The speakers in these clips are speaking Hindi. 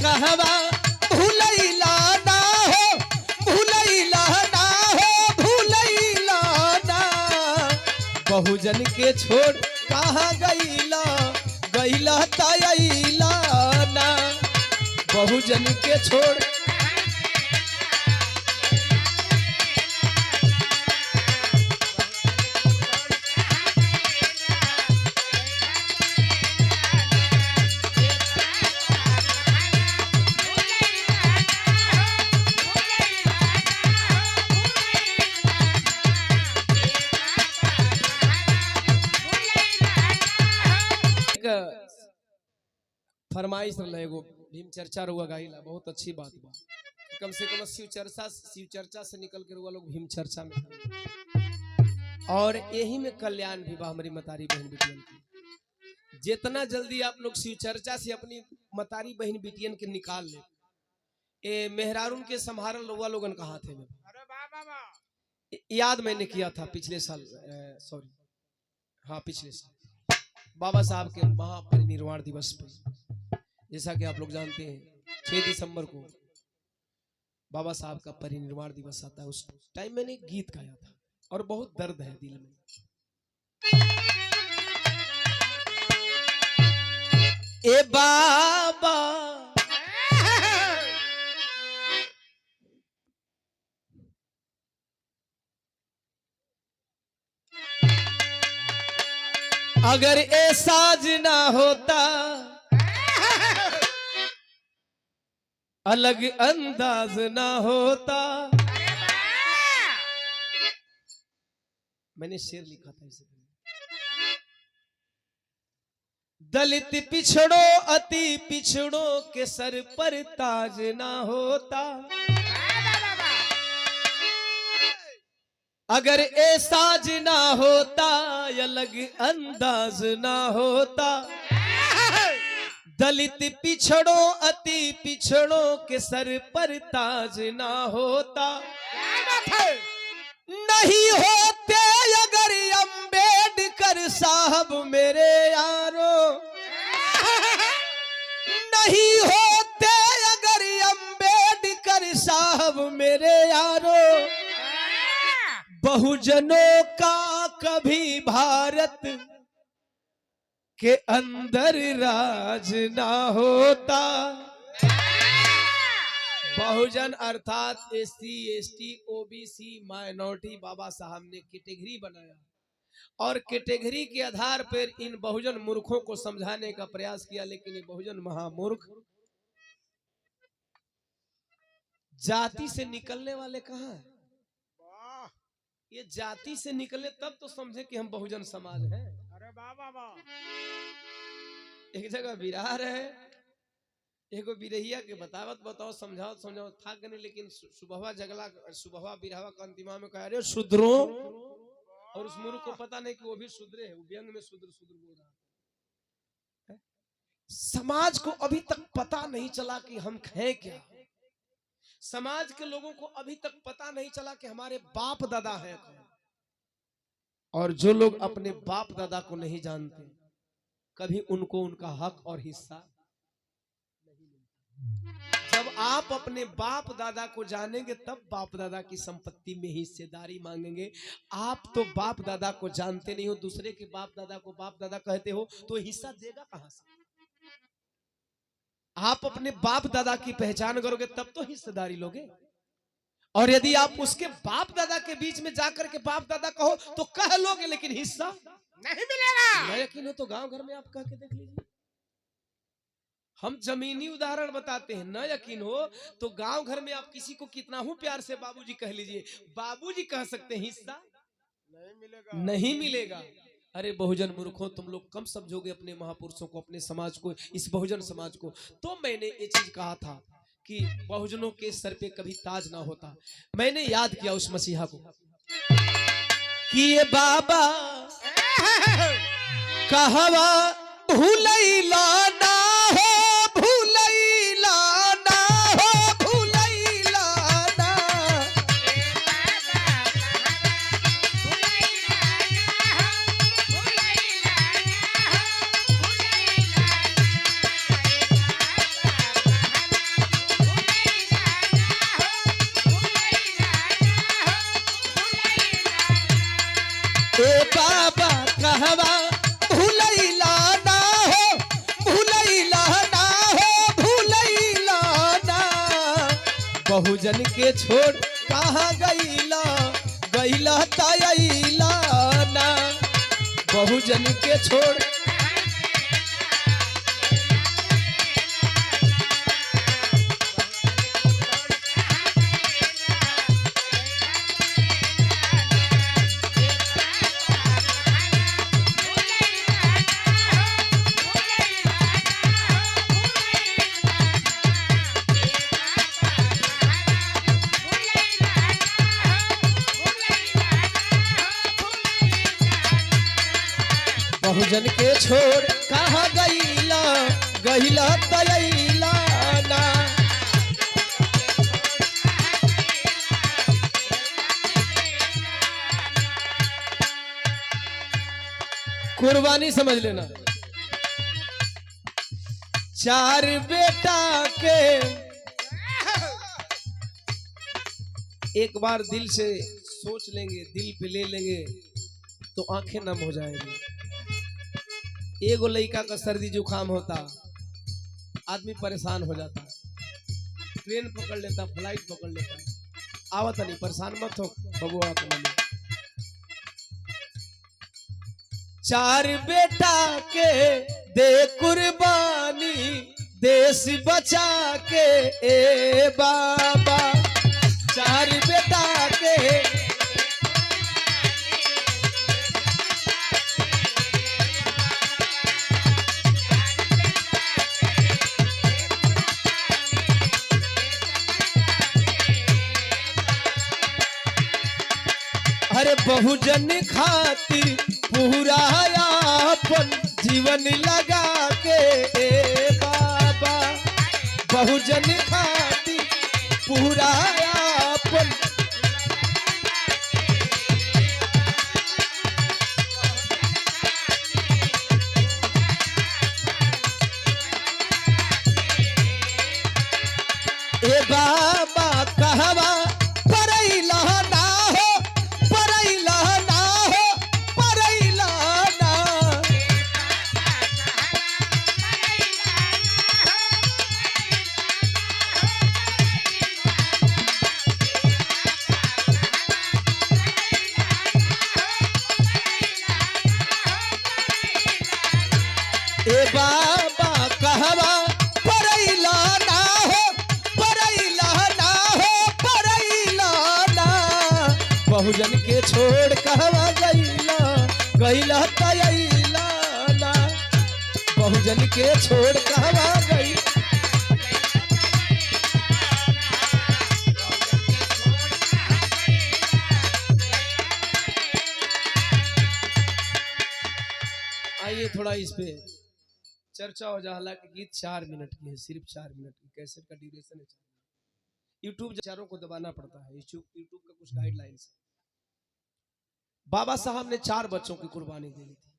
कहवा भूलैला ना हो, भूलैला ना हो, भूलैला ना। बहुजन के छोड़ कहाँ गईला, गईला तैला ना। बहुजन के छोड़ फरमाइश एगो भीम चर्चा रुआ गाइला, बहुत अच्छी बात बा। कम से कम शिव चर्चा से निकल के रुआ लोग भीम चर्चा में, और यही में कल्याण भी बा हमारी मतारी बहन बेटियन की। जितना जल्दी आप लोग शिव चर्चा से अपनी मतारी बहन बेटियन के निकाल ले, ए मेहरारून के संभारल रुआ लोगन कहा थे में। याद मैंने किया था पिछले साल, सॉरी हाँ पिछले साल बाबा साहब के महापरिनिर्वाण दिवस पर, जैसा कि आप लोग जानते हैं 6 दिसंबर को बाबा साहब का परिनिर्वाण दिवस आता है। उस टाइम मैंने एक गीत गाया था और बहुत दर्द है दिल में। ए बाबा अगर ए साज ना होता, अलग अंदाज ना होता। मैंने शेर लिखा था इसे। दलित पिछड़ो अति पिछड़ो के सर पर ताज ना होता, अगर ए साज ना होता, अलग अंदाज ना होता। दलित पिछड़ो अति पिछड़ो के सर पर ताज ना होता। नहीं होते अगर अम्बेडकर साहब मेरे यारो, नहीं होते अगर अम्बेडकर साहब मेरे यारो, बहुजनों का कभी भारत के अंदर राज ना होता। बहुजन अर्थात SC ST OBC माइनॉरिटी बाबा साहब ने कैटेगरी बनाया, और कैटेगरी के आधार पर इन बहुजन मूर्खों को समझाने का प्रयास किया, लेकिन ये बहुजन महामूर्ख जाति से निकलने वाले कहाँ हैं? ये जाति से निकले तब तो समझे कि हम बहुजन समाज हैं। अरे बाबा एक जगह बिरार है, एगो बिरहिया के बताओ समझाओ थक गए, लेकिन सुबहवा जगला, सुबहवा बिरहवा का अंतिमा में कह रहे शूद्रों, और उस मूर्ख को पता नहीं कि वो भी शूद्र है, व्यंग में शूद्र बोल रहा है। समाज को अभी तक पता नहीं चला कि हम हैं क्या। समाज के लोगों को अभी तक पता नहीं चला कि हमारे बाप दादा हैं कौन। और जो लोग अपने बाप दादा को नहीं जानते, कभी उनको उनका हक और हिस्सा नहीं मिलता। जब आप अपने बाप दादा को जानेंगे तब बाप दादा की संपत्ति में हिस्सेदारी मांगेंगे। आप तो बाप दादा को जानते नहीं हो, दूसरे के बाप दादा को बाप दादा कहते हो, तो हिस्सा देगा कहां से? आप अपने बाप दादा की पहचान करोगे तब तो हिस्सेदारी लोगे। और यदि आप उसके बाप दादा के बीच में जाकर के बाप दादा कहो तो कह लोगे, लेकिन हिस्सा नहीं मिलेगा। न यकीन हो तो गांव घर में आप कह के देख लीजिए। हम जमीनी उदाहरण बताते हैं। न यकीन हो तो गांव घर में आप किसी को कितना हूं प्यार से बाबूजी कह लीजिए, बाबूजी कह सकते हैं, हिस्सा नहीं मिलेगा। अरे बहुजन मूर्खों, तुम लोग कम समझोगे अपने महापुरुषों को, अपने समाज को, इस बहुजन समाज को। तो मैंने ये चीज कहा था कि बहुजनों के सर पे कभी ताज ना होता। मैंने याद किया उस मसीहा को कि ये बाबा कहवा भूलैला ना हो, भूलैला ना हो, भूलैला ना। बहुजन के छोड़ कहाँ गईला गईला तयला ना बहुजन के छोड़ बहुजन के छोड़ कहाँ गईला गईला तयला ना कुर्बानी समझ लेना। चार बेटा के एक बार दिल से सोच लेंगे, दिल पे ले लेंगे तो आंखें नम हो जाएंगी। एगो लड़का का सर्दी जुकाम होता, आदमी परेशान हो जाता, ट्रेन पकड़ लेता, फ्लाइट पकड़ लेता, आवत नहीं, परेशान मत हो बबुआ को। चार बेटा के दे कुर्बानी देश बचा के ए बाबा, चार बेटा के अरे बहुजन खातिर पूरा अपन जीवन लगा के ए बाबा, बहुजन खातिर पूरा अपन ए बाबा कहवा परैला ना हो परैला ना हो परैला ना ए बाबा कहवा परैला ना हो परैला ना हो परैला ना बहुजन के छोड़ कहवा गईला गईला तयला ना बहुजन के छोड़ कहवा गई। आइए थोड़ा इस पे चर्चा हो जाए। हालांकि गीत 4 मिनट की है, सिर्फ 4 मिनट की, कैसेट का ड्यूरेशन है 4 मिनट। यूट्यूब चारों को दबाना पड़ता है, यूट्यूब का कुछ गाइडलाइंस है। बाबा साहब ने 4 बच्चों की कुर्बानी दे दी थी।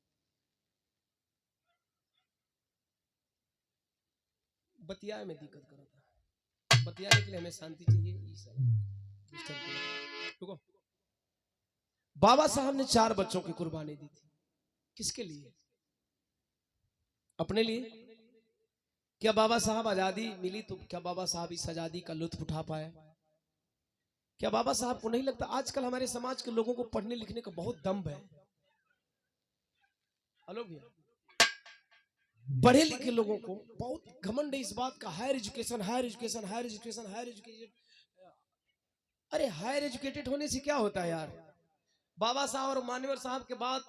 बतियाए में दिक्कत करा था, बतियाने के लिए हमें शांति चाहिए। रुको, बाबा साहब ने 4 बच्चों की कुर्बानी दी थी। किसके लिए? अपने लिए। क्या बाबा साहब आजादी मिली तो क्या बाबा साहब इस आजादी का लुत्फ उठा पाए? क्या बाबा साहब को नहीं लगता आजकल हमारे समाज के लोगों को पढ़ने लिखने का बहुत दम्भ है? हेलो भैया, पढ़े लिखे लोगों को बहुत घमंड है इस बात का, higher education higher education higher education higher education. अरे हायर एजुकेटेड होने से क्या होता है यार? बाबा साहब और मान्यवर साहब के बाद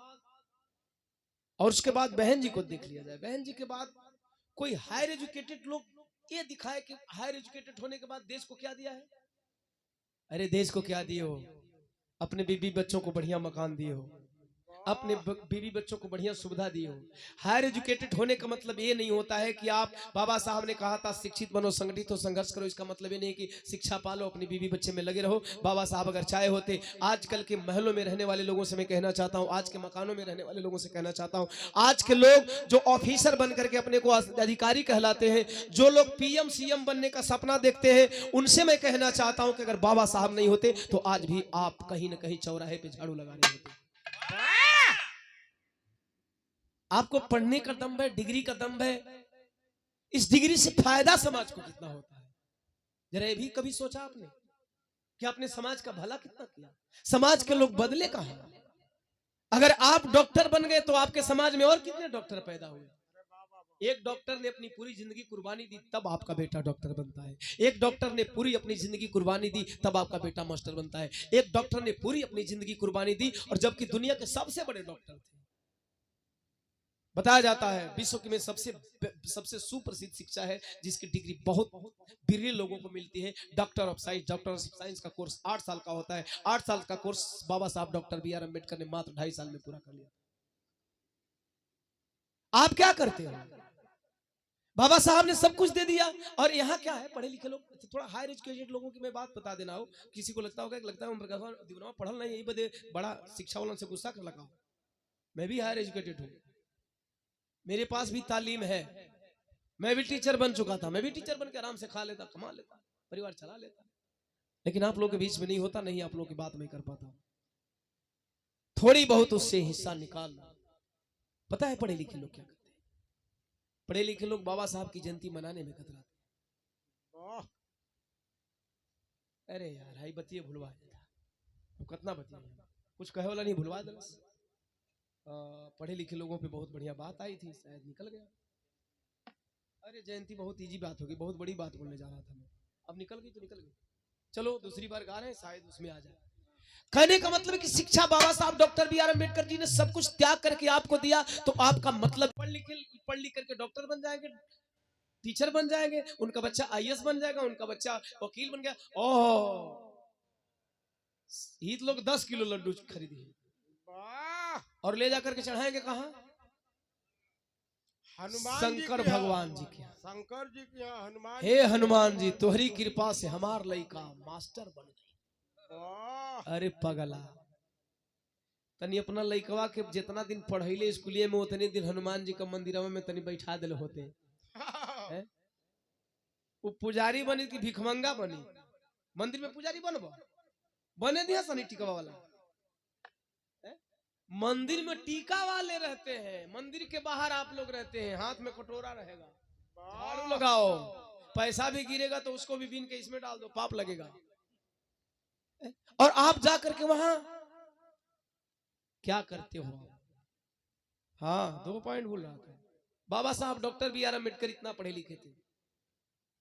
और उसके बाद बहन जी को देख लिया जाए। बहन जी के बाद कोई हायर एजुकेटेड लोग ये दिखाए कि हायर एजुकेटेड होने के बाद देश को क्या दिया है। अरे देश को क्या दिए हो? अपने बीबी बच्चों को बढ़िया मकान दिए हो, अपने बीवी बच्चों को बढ़िया सुविधा दी हो। हायर एजुकेटेड होने का मतलब ये नहीं होता है कि आप, बाबा साहब ने कहा था शिक्षित बनो, संगठित हो, संघर्ष करो। इसका मतलब ये नहीं कि शिक्षा पालो, अपनी बीवी बच्चे में लगे रहो। बाबा साहब अगर चाहे होते, आजकल के महलों में रहने वाले लोगों से मैं कहना चाहता हूँ, आज के मकानों में रहने वाले लोगों से कहना चाहता हूँ, आज के लोग जो ऑफिसर बन करके अपने को अधिकारी कहलाते हैं, जो लोग पीएम सीएम बनने का सपना देखते हैं, उनसे मैं कहना चाहता हूँ कि अगर बाबा साहब नहीं होते तो आज भी आप कहीं ना कहीं चौराहे पे झाड़ू लगा रहे होते। आपको पढ़ने का दम है, डिग्री का दम है, इस डिग्री से फायदा समाज को कितना होता है? जरा ये भी कभी सोचा आपने कि आपने समाज का भला कितना किया? समाज के लोग बदले कहां? अगर आप डॉक्टर बन गए तो आपके समाज में और कितने डॉक्टर पैदा हुए? एक डॉक्टर ने अपनी पूरी जिंदगी कुर्बानी दी तब आपका बेटा डॉक्टर बनता है। एक डॉक्टर ने पूरी अपनी जिंदगी कुर्बानी दी तब आपका बेटा मास्टर बनता है। एक डॉक्टर ने पूरी अपनी जिंदगी कुर्बानी दी और जबकि दुनिया के सबसे बड़े डॉक्टर थे। बताया जाता है विश्व में सबसे सुप्रसिद्ध शिक्षा है जिसकी डिग्री बहुत बिरले लोगों को मिलती है, doctor of science. Doctor of science का कोर्स 8 साल का होता है। 8 साल का कोर्स बाबा साहब डॉक्टर बी आर अम्बेडकर ने मात्र 2.5 साल में पूरा कर लिया। आप क्या करते हो? बाबा साहब ने सब कुछ दे दिया और यहाँ क्या है, पढ़े लिखे लोग, थोड़ा हायर एजुकेटेड लोगों की मैं बात बता देना हो, किसी को लगता होगा कि लगता है पढ़ल नहीं, यही बदे बड़ा शिक्षा वालों से गुस्सा कर लगा। मैं भी हायर एजुकेटेड हूँ, मेरे पास भी तालीम है, मैं भी टीचर बन चुका था, मैं भी टीचर बन के आराम से खा लेता, कमा लेता, परिवार चला लेता, लेकिन आप लोग के बीच में नहीं होता, नहीं आप लोग की बात नहीं कर पाता। थोड़ी बहुत उससे हिस्सा निकालना। पता है पढ़े लिखे लोग क्या करते हैं? पढ़े लिखे लोग बाबा साहब की जयंती मनाने में कतराते। अरे यार हाई बतिए भुलवा देता, तो कितना बतिए, कुछ कहे वाला नहीं, भुलवा दे। पढ़े लिखे लोगों पे बहुत बढ़िया बात आई थी, शायद निकल गया। अरे जयंती बहुत इजी बात होगी, बहुत बड़ी बात बोलने जा रहा था मैं, अब निकल गई तो निकल गई। चलो दूसरी बार गा रहे हैं, शायद उसमें आ जाए। कहने का मतलब है कि शिक्षा बाबा साहब doctor B are Ambedkar ji ने सब कुछ त्याग करके आपको दिया, तो आपका मतलब पढ़ लिख करके डॉक्टर बन जाएंगे, टीचर बन जाएंगे, उनका बच्चा आईएएस बन जाएगा, उनका बच्चा वकील बन गया। ओह, ईद लोग 10 किलो लड्डू खरीदी और ले जाकर के चढ़ाएंगे कहां? शंकर भगवान जी के, शंकर जी के यहाँ हनुमान। हे हनुमान जी तोहरी कृपा से हमार लइका मास्टर बन गई। अरे पगला, तनी अपना लइकवा के जितना दिन पढ़ैले स्कूलिए में उतने दिन हनुमान जी का मंदिरवा में तनी बैठा दिल होते। वो पुजारी बनी कि भिखमंगा बनी? मंदिर में पुजारी बनबो, बने दिया सनी टिकवा वाला। मंदिर में टीका वाले रहते हैं, मंदिर के बाहर आप लोग रहते हैं, हाथ में कटोरा रहेगा, झाड़ू लगाओ, पैसा भी गिरेगा तो उसको भी बीन के इसमें डाल दो, पाप लगेगा। और आप जाकर के वहां क्या करते हो? हाँ 2 पॉइंट भूल रहा था। बाबा साहब डॉक्टर बी आर अम्बेडकर इतना पढ़े लिखे थे,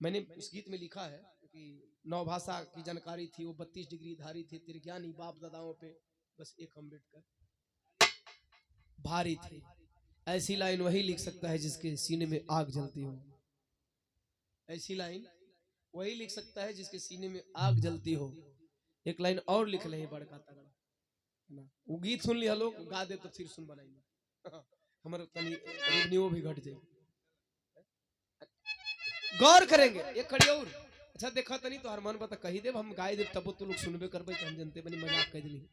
मैंने उस गीत में लिखा है कि 9 भाषा की जानकारी थी, वो 32 डिग्री धारी थे, त्रिज्ञानी बाप दादाओं पे बस एक अम्बेडकर भारी थे। ऐसी लाइन वही लिख सकता है जिसके सीने में आग जलती हो। ऐसी लाइन वही लिख सकता है जिसके सीने में आग जलती हो। एक लाइन और लिख ले बड़का तगड़ा, वो गीत सुन लिया लोग, गा दे तो फिर सुन बनाएंगे हमारे तनी रेवेन्यू भी घट जाए। गौर करेंगे एक खड़ी और। अच्छा देखा तनी तो हरमान बता कही देव, हम गाय देव तब तो लोग सुनबे करबे, हम जनते बनी मजाक कह दिली।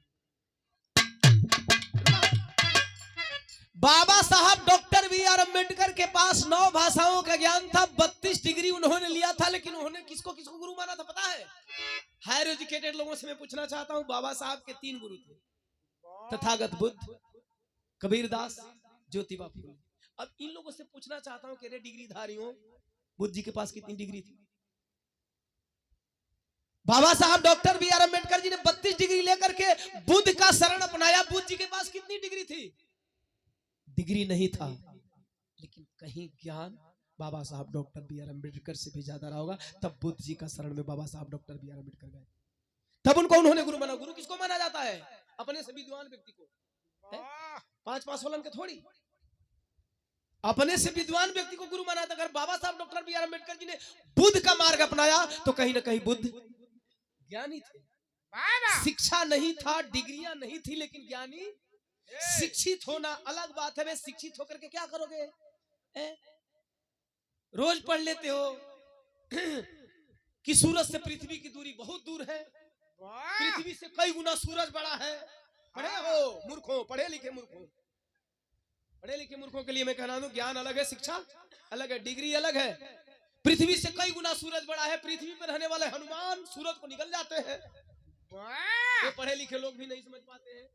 बाबा साहब डॉक्टर बी आर अम्बेडकर के पास 9 भाषाओं का ज्ञान था, 32 डिग्री उन्होंने लिया था, लेकिन उन्होंने किसको किसको गुरु माना था पता है? हायर एजुकेटेड लोगों से मैं पूछना चाहता हूं, बाबा साहब के 3 गुरु थे, तथागत बुद्ध, कबीरदास, ज्योतिबा फूले। अब इन लोगों से पूछना चाहता हूं कि रे डिग्रीधारियों, बुद्ध जी के पास कितनी डिग्री थी? बाबा साहब doctor B are Ambedkar ji ने 32 डिग्री लेकर के बुद्ध का शरण अपनाया, बुद्ध जी के पास कितनी डिग्री थी? डिग्री नहीं था, लेकिन कहीं ज्ञान बाबा साहब डॉक्टर बी आर अम्बेडकर से भी ज्यादा रहा होगा। तब बुद्ध जी का शरण में बाबा साहब डॉक्टर बी आर अम्बेडकर गए, तब उनको उन्होंने गुरु माना। गुरु किसको माना जाता है? अपने से विद्वान व्यक्ति को, 5 वालन के थोड़ी, अपने से विद्वान व्यक्ति को गुरु माना था। अगर बाबा साहब doctor B are Ambedkar ji ने बुद्ध का मार्ग अपनाया तो कहीं ना कहीं बुद्ध ज्ञानी थे। शिक्षा नहीं था, डिग्रियां नहीं थी, लेकिन ज्ञानी। शिक्षित होना अलग बात है, वे शिक्षित होकर के क्या करोगे? रोज पढ़ लेते हो कि सूरज से पृथ्वी की दूरी बहुत दूर है, पृथ्वी से कई गुना सूरज बड़ा है। पढ़े हो मूर्खों, पढ़े लिखे मूर्खों, पढ़े लिखे मूर्खों के लिए मैं कहना दूं, ज्ञान अलग है, शिक्षा अलग है, डिग्री अलग है। पृथ्वी से कई गुना सूरज बड़ा है, पृथ्वी पर रहने वाले हनुमान सूरज को निकल जाते हैं, ये पढ़े लिखे लोग भी नहीं समझ पाते हैं।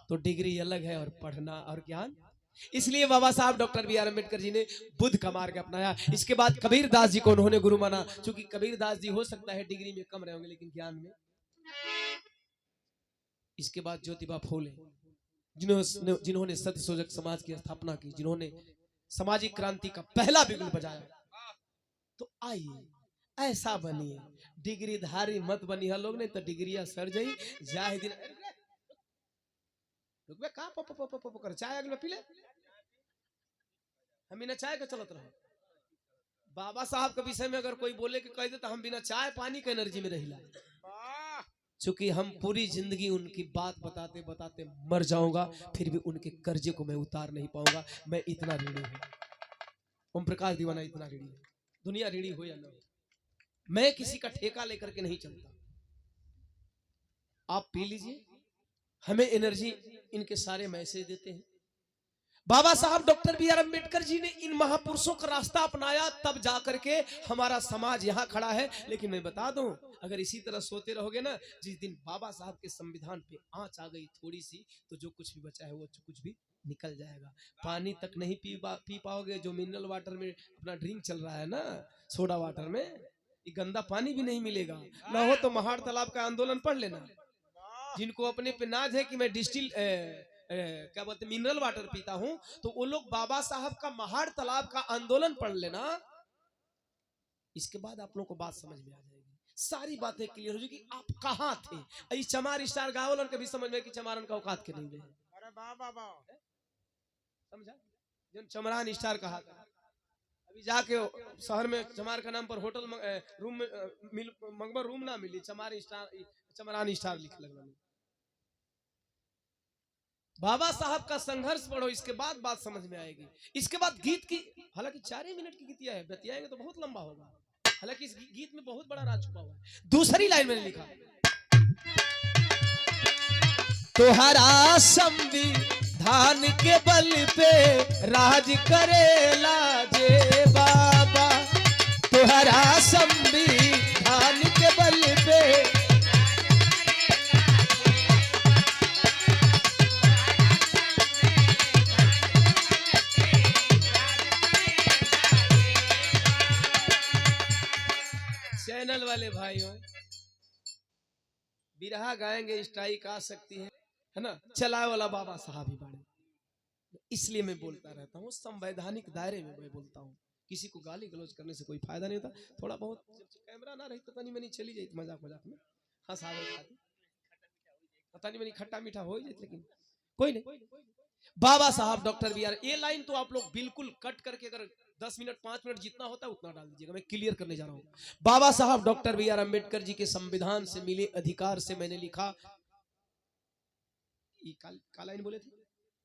तो डिग्री अलग है और पढ़ना और ज्ञान। इसलिए बाबा साहब doctor B are Ambedkar ji ने बुद्ध का मार्ग अपनाया। इसके बाद कबीर दास जी को उन्होंने गुरु माना, क्योंकि कबीर दास जी हो सकता है डिग्री में कम रहे होंगे लेकिन ज्ञान में। इसके बाद ज्योतिबा फूले जिन्होंने सत्य शोधक समाज की स्थापना की, जिन्होंने सामाजिक क्रांति का पहला बिगुल बजाया। तो आइए ऐसा बनिए, डिग्री धारी मत बनी है लोग, नहीं तो डिग्रिया सर जाई जाए दिन का कर चाय अगले पी ले, हम बिना चाय का चलत रहो। बाबा साहब के विषय में अगर कोई बोले कि कह दे तो हम बिना चाय पानी के एनर्जी में रहिला, चूंकि हम पूरी जिंदगी उनकी बात बताते बताते मर जाऊंगा, फिर भी उनके कर्जे को मैं उतार नहीं पाऊंगा। मैं इतना ऋणी हूं, ओम प्रकाश दीवाना इतना ऋणी है। दुनिया ऋणी हो या ना हो, मैं किसी का ठेका लेकर के नहीं चलता। आप पी लीजिए, हमें एनर्जी इनके सारे मैसेज देते हैं। बाबा साहब doctor B are Ambedkar ji ने इन महापुरुषों का रास्ता अपनाया, तब जाकर के हमारा समाज यहाँ खड़ा है। लेकिन मैं बता दूं, अगर इसी तरह सोते रहोगे ना, जिस दिन बाबा साहब के संविधान पे आंच आ गई थोड़ी सी, तो जो कुछ भी बचा है वो कुछ भी निकल जाएगा। पानी तक नहीं पी पाओगे। जो मिनरल वाटर में अपना ड्रिंक चल रहा है ना, सोडा वाटर में, ये गंदा पानी भी नहीं मिलेगा। ना हो तो महाड़ तालाब का आंदोलन पढ़ लेना। जिनको अपने पे नाज है कि मैं डिस्टिल क्या बोलते मिनरल वाटर पीता हूं, तो वो लोग बाबा साहब का महाड़ तालाब का आंदोलन पढ़ लेना। इसके बाद आप लोगों को बात समझ में आ जाएगी, सारी बातें क्लियर हो जाएगी आप कहां थे। चमार स्टार गावलन के भी समझ में कि चमारन का औकात के नहीं है। अरे बाबा समझा, जो चमरान स्टार कहा था। अभी जाके शहर में चमार का नाम पर होटल रूम मंगवा, रूम ना मिली, चमार स्टार चमरान स्टार लिख लगा। बाबा साहब का संघर्ष पढ़ो, इसके बाद बात समझ में आएगी। इसके बाद गीत की, हालांकि 4 ही मिनट की गीतिया है, बतियाएंगे तो बहुत लंबा होगा। हालांकि इस गीत में बहुत बड़ा राज छुपा हुआ है। दूसरी लाइन मैंने लिखा, तोहरा संविधान के बल पे राज करेला जे बाबा, तोहरा संविधान के बल पे। चैनल वाले भाइयों, बिरहा गाएंगे स्ट्राइक आ सकती है ना, चलाए वाला बाबा साहब ही बने। इसलिए मैं बोलता रहता हूँ, संवैधानिक दायरे में मैं बोलता हूँ। किसी को गाली गलौज करने से कोई फायदा नहीं होता। थोड़ा बहुत कैमरा ना रही तो तनी मनी चली जाए मजाक मजाक में, हंसावे खाती तनी मनी खट्टा मीठा हो जाए, लेकिन कोई नहीं। बाबा साहब डॉक्टर बी आर, ये लाइन तो आप लोग बिल्कुल कट करके अगर 10 मिनट 5 मिनट जितना होता है उतना डाल दीजिएगा, मैं क्लियर करने जा रहा हूं। बाबा साहब doctor B are Ambedkar ji के संविधान से मिले अधिकार से मैंने लिखा, का लाइन बोले थे,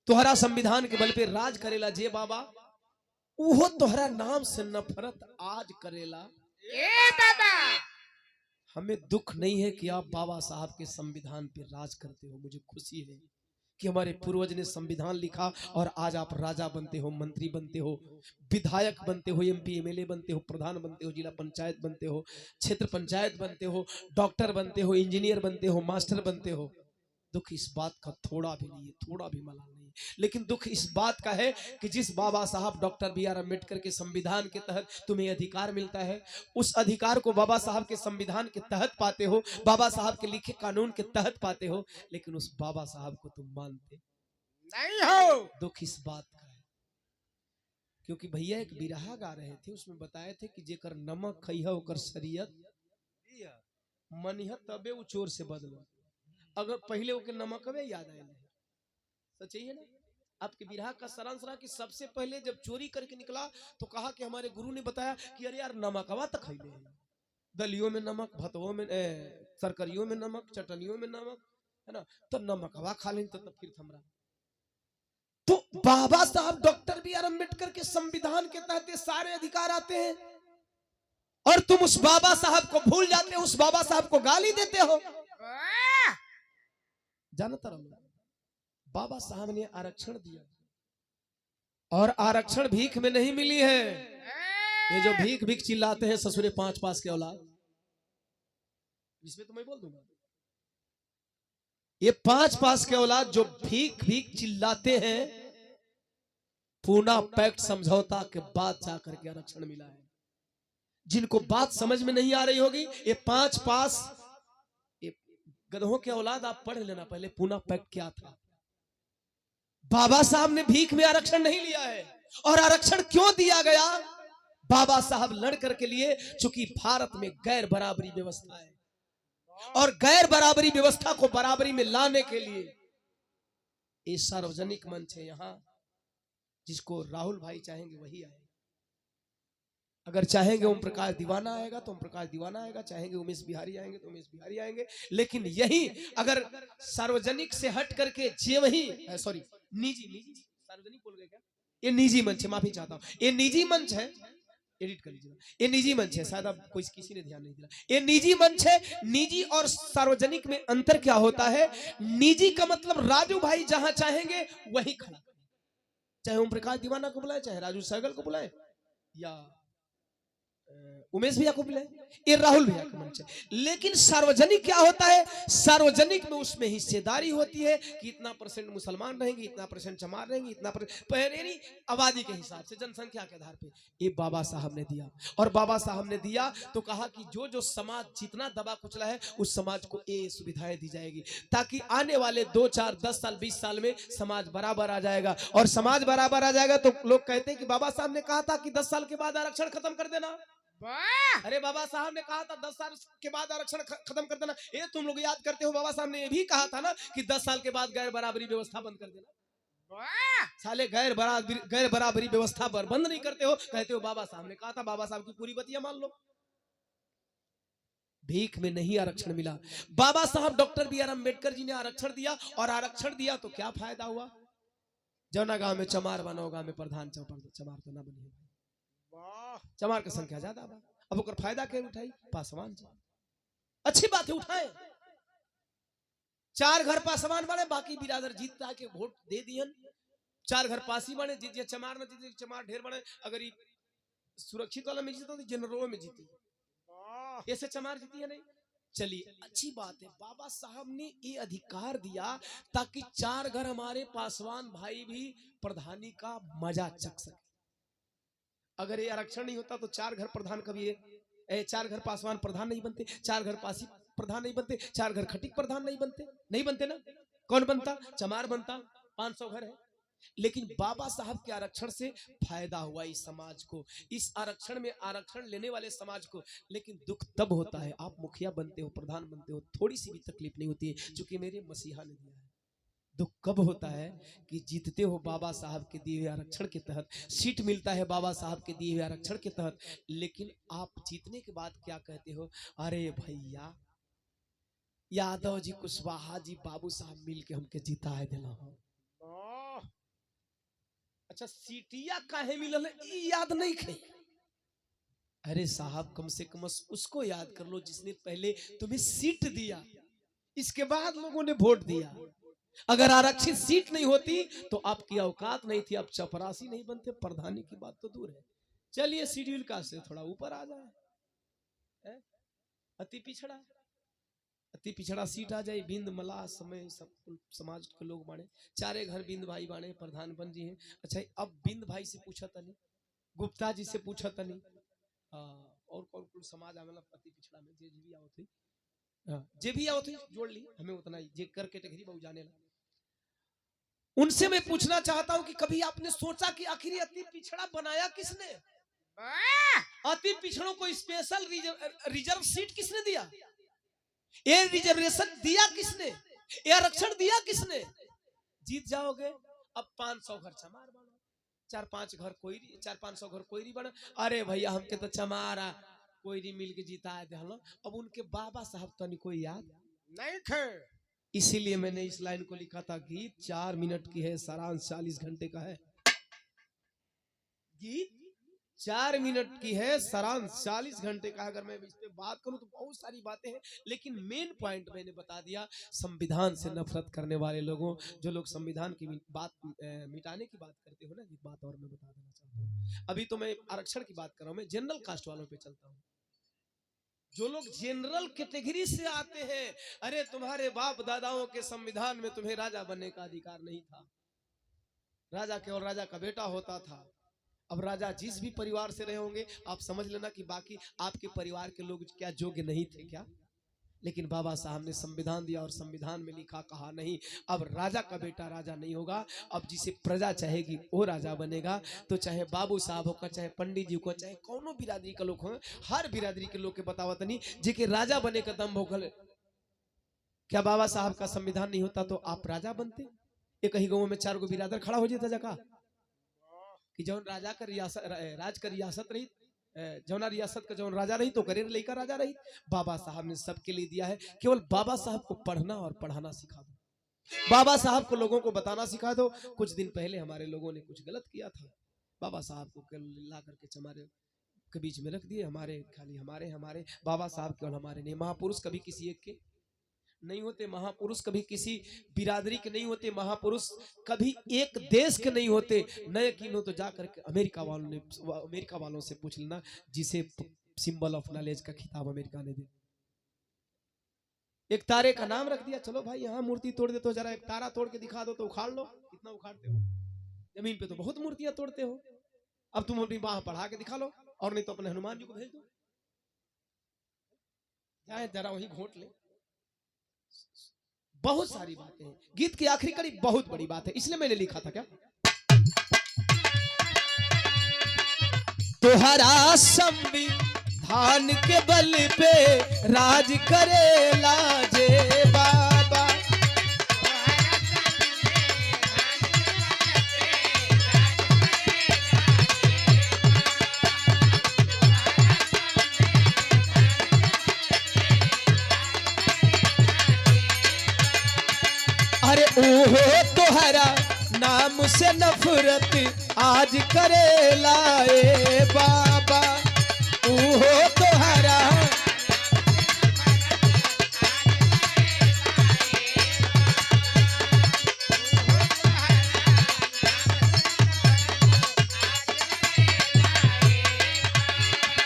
तोहरा संविधान के बल पे राज करेला जे बाबा, वो तोहरा नाम से नफरत आज करेला ए बाबा। हमें दुख नहीं है कि आप बाबा साहब के संविधान पे राज करते हो, मुझे खुशी है कि हमारे पूर्वज ने संविधान लिखा और आज आप राजा बनते हो, मंत्री बनते हो, विधायक बनते हो, एमपी एमएलए बनते हो, प्रधान बनते हो, जिला पंचायत बनते हो, क्षेत्र पंचायत बनते हो, डॉक्टर बनते हो, इंजीनियर बनते हो, मास्टर बनते हो। दुख इस बात का थोड़ा भी नहीं है, थोड़ा भी मलाल नहीं है। लेकिन दुख इस बात का है कि जिस बाबा साहब डॉक्टर बी आर अम्बेडकर के संविधान के तहत तुम्हें अधिकार मिलता है, उस अधिकार को बाबा साहब के संविधान के तहत पाते हो, बाबा साहब के लिखे कानून के तहत पाते हो, लेकिन उस बाबा साहब को तुम मानते नहीं हो। दुख इस बात का है, क्योंकि भैया एक बिरहा गा रहे थे, उसमें बताए थे कि जेकर नमक खइहा ओकर शरीयत मनिहा तबे वो चोर से बदलो। अगर पहले ओके नमकवे याद आए, सच है ना। आपके बिरहा का सारांश रहा कि सबसे पहले जब चोरी करके निकला तो कहा कि हमारे गुरु ने बताया कि अरे यार नमकवा तक खैले हैं, दलियों में नमक, भतवों में सरकरियों में नमक, चटनियों में नमक, है ना, तो नमकवा खा लें तो तब फिर थमरा। तो बाबा साहब डॉक्टर बी आर अम्बेडकर के संविधान के तहत सारे अधिकार आते हैं और तुम उस बाबा साहब को भूल जाते हो, उस बाबा साहब को गाली देते हो। जानता रहो, बाबा साहब ने आरक्षण दिया और आरक्षण भीख में नहीं मिली है। ये जो भीख भीख चिल्लाते हैं ससुरे 5 पास के औलाद, इसमें तो मैं बोल दूंगा, ये 5 पास के औलाद जो भीख भीख चिल्लाते हैं, पूना पैक्ट समझौता के बाद जाकर के आरक्षण मिला है। जिनको बात समझ में नहीं आ रही होगी, ये 5 पास, ये गधों के औलाद, आप पढ़ लेना पहले पूना पैक्ट क्या था। बाबा साहब ने भीख में आरक्षण नहीं लिया है। और आरक्षण क्यों दिया गया? बाबा साहब लड़ करके लिए, चूंकि भारत में गैर बराबरी व्यवस्था है और गैर बराबरी व्यवस्था को बराबरी में लाने के लिए ये सार्वजनिक मंच है। यहां जिसको राहुल भाई चाहेंगे वही आएगा। अगर चाहेंगे ओम प्रकाश दीवाना आएगा तो ओम प्रकाश दीवाना आएगा, चाहेंगे उमेश बिहारी आएंगे तो उमेश बिहारी आएंगे। लेकिन यही अगर सार्वजनिक से हट करके जे वही सॉरी निजी सार्वजनिक बोल गए क्या? ये निजी मंच है, माफी चाहता हूं। ये निजी मंच है, एडिट कर लीजिएगा। ये निजी मंच है, शायद अब कोई किसी ने ध्यान नहीं दिया। ये निजी मंच है। निजी और सार्वजनिक में अंतर क्या होता है? निजी का मतलब राजू भाई जहां चाहेंगे वही खड़ा, चाहे ओम प्रकाश दीवाना को बुलाए, चाहे राजू सहगल को बुलाए, या उमेश भैया को बुलाए, ये राहुल भैया का मंच है। लेकिन सार्वजनिक क्या होता है? सार्वजनिक में उसमें हिस्सेदारी होती है कि इतना % मुसलमान रहेंगे, इतना % चमार रहेंगे, इतना पहरेरी आबादी के हिसाब से, जनसंख्या के आधार पे। ये बाबा साहब ने दिया। और बाबा साहब ने दिया तो कहा कि जो जो समाज जितना दबा कुचला है उस समाज को ये सुविधाएं दी जाएगी, ताकि आने वाले 2, 4, 10 साल 20 साल में समाज बराबर आ जाएगा। और समाज बराबर आ जाएगा तो लोग कहते हैं कि बाबा साहब ने कहा था कि 10 साल के बाद आरक्षण खत्म कर देना। अरे बाबा साहब ने कहा था 10 साल के बाद आरक्षण खत्म कर देना। ये तुम लोग याद करते हो, बाबा साहब ने ये भी कहा था ना कि 10 साल के बाद गैर बराबरी व्यवस्था बंद कर देना। साले गैर बराबरी व्यवस्था पर बंद नहीं करते हो, कहते हो बाबा साहब ने कहा था। बाबा साहब की पूरी बतिया मान लो। भीख में नहीं आरक्षण मिला। बाबा साहब doctor B are Ambedkar ji ने आरक्षण दिया। और आरक्षण दिया तो क्या फायदा हुआ? जौना गांव में चमार बना, गांव में प्रधान चमार तो ना बनी, चमार की संख्या ज्यादा बा। अब ओकर फायदा के उठाई पासवान जी। अच्छी बात है, उठाए। 4 घर पासवान बने, बाकी बिरादर जीतता के वोट दे दियन। 4 घर पासी बने, जीतिए चमार न जीते, चमार ढेर बने। अगर सुरक्षित वाला में जीता तो जनरलों में जीती, ऐसे चमार जीती है नहीं। चलिए अच्छी बात है, बाबा साहब ने ये अधिकार दिया ताकि 4 घर हमारे पासवान भाई भी प्रधानी का मजा चख सके। अगर ये आरक्षण नहीं होता तो 4 घर प्रधान कभी 4 घर पासवान प्रधान नहीं बनते, 4 घर पासी प्रधान नहीं बनते, 4 घर खटिक प्रधान नहीं बनते ना। कौन बनता? चमार बनता। 500 घर है। लेकिन बाबा साहब के आरक्षण से फायदा हुआ इस समाज को, इस आरक्षण में आरक्षण लेने वाले समाज को। लेकिन दुख तब होता है आप मुखिया बनते हो, प्रधान बनते हो, थोड़ी सी भी तकलीफ नहीं होती है, क्योंकि मेरे मसीहा ने दिया है। दुख कब होता है कि जीतते हो बाबा साहब के दिए हुए आरक्षण के तहत, सीट मिलता है बाबा साहब के दिए हुए आरक्षण के तहत, लेकिन आप जीतने के बाद क्या कहते हो? अरे भैया यादव जी, कुशवाहा जी, बाबू साहब मिल के हमके जीता है दिला हो। अच्छा सीटिया काहे मिलल है याद नहीं खे? अरे साहब कम से कम उसको याद कर लो जिसने पहले तुम्हें सीट दिया, इसके बाद लोगों ने वोट दिया। अगर आरक्षित सीट नहीं होती तो आपकी औकात नहीं थी, आप चपरासी नहीं बनते, प्रधानी की बात तो दूर है। चलिए शेड्यूल कास्ट से थोड़ा ऊपर आ जाए, अति पिछड़ा सीट आ जाए। बिंद मला समय सब समाज के लोग बाने, 4 घर बिंद भाई बाने, प्रधान बन जी हैं। अच्छा अब बिंद भाई से पूछा तनी, गुप्ता जी से पूछा तनी, और कौन कौन समाज आवेला अति पिछड़ा में, जे भी आवत जोड़ ली, हमें उतना ही जे कर कैटेगरी बहु जाने ला। उनसे मैं पूछना चाहता हूं कि कभी आपने सोचा कि आखिर अति पिछड़ा बनाया किसने? अति पिछड़ों को स्पेशल रिजर्व सीट किसने दिया? ये रिजर्वेशन दिया किसने? ये आरक्षण दिया किसने? जीत जाओगे अब 500 घर चमार बना, 4-5 घर कोई, 400-500 घर कोई बना। अरे भैया हमके तो चमारा कोई मिल के जीता है। अब उनके बाबा साहब तो कोई याद नहीं थे, इसीलिए मैंने इस लाइन को लिखा था। गीत 4 मिनट की है, सारांश 40 घंटे का है। गीत 4 मिनट की है, सारांश 40 घंटे का। अगर मैं इस पे बात करूं तो बहुत सारी बातें हैं, लेकिन मेन पॉइंट मैंने बता दिया। संविधान से नफरत करने वाले लोगों, जो लोग संविधान की बात मिटाने की बात करते हो ना, एक बात और मैं बता देना चाहता हूँ। अभी तो मैं आरक्षण की बात कर रहा हूं, मैं जनरल कास्ट वालों पे चलता हूँ। जो लोग जनरल कैटेगरी से आते हैं, अरे तुम्हारे बाप दादाओं के संविधान में तुम्हें राजा बनने का अधिकार नहीं था। राजा केवल राजा का बेटा होता था। अब राजा जिस भी परिवार से रहे होंगे आप समझ लेना कि बाकी आपके परिवार के लोग क्या योग्य नहीं थे क्या, लेकिन बाबा साहब ने संविधान दिया और संविधान में लिखा, कहा नहीं अब राजा का बेटा राजा नहीं होगा, अब जिसे प्रजा चाहेगी वो राजा बनेगा। तो चाहे बाबू साहब हो, चाहे पंडित जी को, चाहे कौनो बिरादरी का लोग हो, हर बिरादरी के लोग के बतावत नहीं जेके राजा बने का दम होगल। क्या बाबा साहब का संविधान नहीं होता तो आप राजा बनते? एक ही गांव में 4 गो बिरादर खड़ा हो जाता जगह कि जौन राजा का राज का रियासत रही, जौना रियासत का जौन राजा रही तो करे लेकर राजा रही। बाबा साहब ने सबके लिए दिया है, केवल बाबा साहब को पढ़ना और पढ़ाना सिखा दो, बाबा साहब को लोगों को बताना सिखा दो। कुछ दिन पहले हमारे लोगों ने कुछ गलत किया था, बाबा साहब को ला करके हमारे के बीच में रख दिए। हमारे खाली हमारे बाबा साहब केवल हमारे नहीं, महापुरुष कभी किसी एक के नहीं होते, महापुरुष कभी किसी बिरादरी के नहीं होते, महापुरुष कभी एक देश के नहीं होते। न यकीन हो तो जाकर के अमेरिका वालों से पूछ लेना, जिसे सिंबल ऑफ नॉलेज का खिताब अमेरिका ने दिया। एक तारे का नाम रख दिया, चलो भाई यहाँ मूर्ति तोड़ दे तो जरा एक तारा तोड़ के दिखा दो तो उखाड़ लो। कितना उखाड़ते हो? जमीन पे तो बहुत मूर्तियां तोड़ते हो। अब तुम अपनी बाह बढ़ा के दिखा लो, और नहीं तो अपने हनुमान जी को भेज दो, जाए जरा वही घोट ले। बहुत सारी बातें हैं, गीत की आखिरी कड़ी बहुत बड़ी बात है, इसलिए मैंने लिखा था क्या, तुहरा संविधान के बल पे राज करेला जे बाबा, अरे ओहो तोहरा नाम से नफरत आज करेला ए बाबा, ओहो तोहरा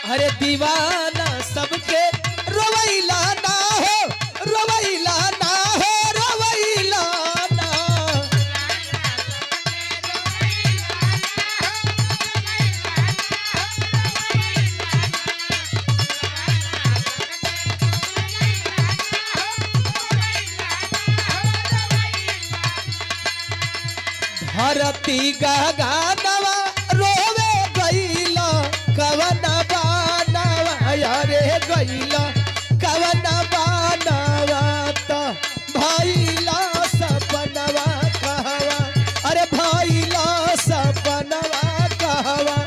अरे दीवाना सबके रोवैला ना हो, रोवैला ना हो, रोवैला ना। धरती गगनवा रोवे गईला कवन बानवा, यारे गईला कवन बानवा त भइला सपनवा कहवा, अरे भइला सपनवा कहवा,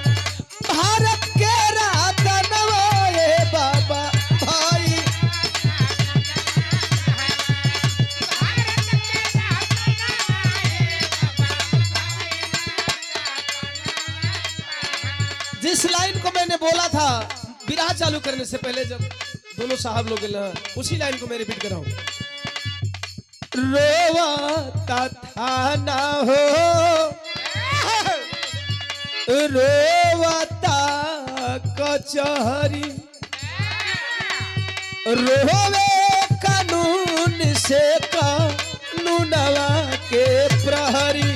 भारत के रतनवा ए बाबा भाई। जिस लाइन को मैंने बोला था विराह चालू करने से पहले जब दोनों साहब लोग उसी लाइन को मैं रिपीट कर रहा हूं, रोवा था ना हो, रोवता कचहरी, रोवे कानून से कानूनवा के प्रहरी,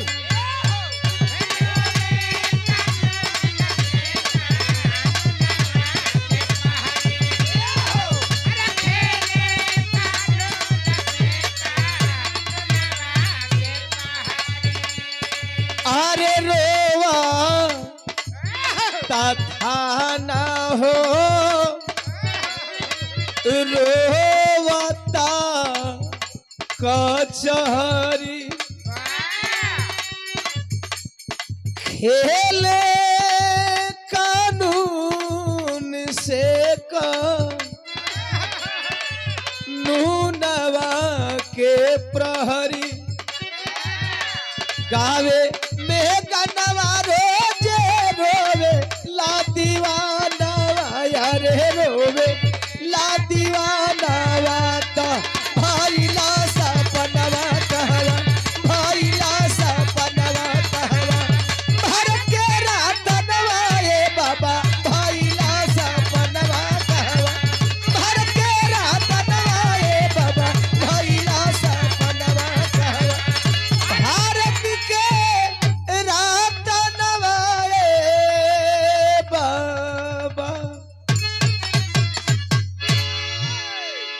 अरे रोवा था ना हो, रोवता कचहरी, खेले कानून से कानूनवा के प्रहरी, गावे